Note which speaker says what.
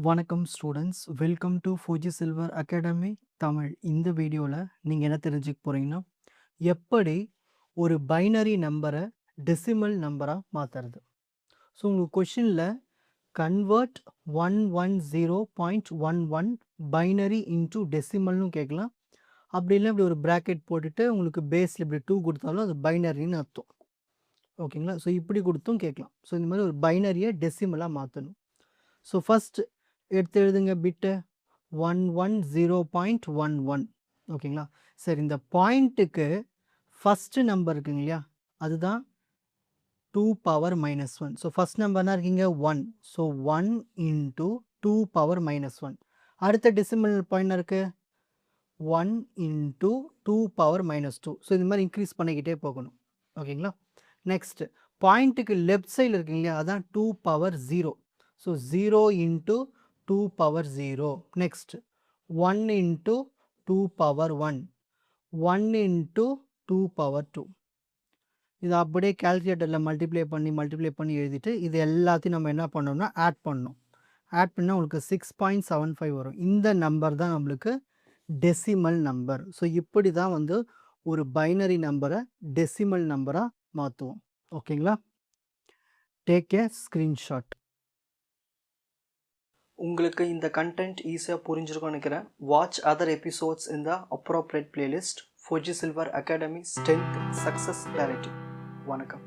Speaker 1: வணக்கம் students, welcome to Fuji silver academy Tamil. இந்த வீடியோவில் நீங்கள் என்ன தெரிஞ்சுக்க போகிறீங்கன்னா, எப்படி ஒரு பைனரி நம்பரை டெசிமல் நம்பராக மாற்றுறது. ஸோ உங்களுக்கு கொஷினில் கன்வெர்ட் 110.11 பைனரி இன்டூ டெசிமல்னு கேட்கலாம். அப்படி இல்லை இப்படி ஒரு ப்ராக்கெட் போட்டுட்டு உங்களுக்கு பேஸில் இப்படி 2 கொடுத்தாலும் அது பைனரின்னு அர்த்தம். ஓகேங்களா? ஸோ இப்படி கொடுத்தும் கேட்கலாம். ஸோ இந்த மாதிரி ஒரு பைனரியை டெசிமலாக மாற்றணும். ஸோ ஃபஸ்ட் எடுத்து எழுதுங்க பிட்டு 110.11. ஓகேங்களா? சரி, இந்த பாயிண்ட்டுக்கு ஃபஸ்ட்டு நம்பர் இருக்குங்க இல்லையா, அதுதான் 2 பவர் மைனஸ் 1. ஸோ ஃபஸ்ட் நம்பர்னா இருக்கீங்க 1. So 1 into 2 power minus 1. அடுத்த டெசிமல் பாயிண்ட் இருக்கு 1 இன்ட்டு 2 பவர் மைனஸ் 2. ஸோ இது மாதிரி இன்க்ரீஸ் பண்ணிக்கிட்டே போகணும். ஓகேங்களா? நெக்ஸ்ட் பாயிண்ட்டுக்கு லெஃப்ட் சைடில் இருக்குங்க இல்லையா, அதான் 2 power 0. So 0 into 2 power 0. Next 1 into 2 power 1. 1 into 2 power 2. இது அப்படியே கால்குலேட்டரில் மல்டிப்ளை பண்ணி எழுதிட்டு இது எல்லாத்தையும் நம்ம என்ன பண்ணோம்னா ஆட் பண்ணணும். ஆட் பண்ணால் உங்களுக்கு 6.75 வரும். இந்த நம்பர் தான் நம்மளுக்கு டெசிமல் நம்பர். ஸோ இப்படி தான் வந்து ஒரு பைனரி நம்பரை டெசிமல் நம்பராக மாற்றுவோம். ஓகேங்களா? Take a screenshot. உங்களுக்கு இந்த கண்டென்ட் ஈஸியாக புரிஞ்சிருக்கும்னு நினைக்கிறேன். வாட்ச் அதர் எபிசோட்ஸ் இன் த appropriate playlist. Fuji silver academy strength success clarity. வணக்கம்.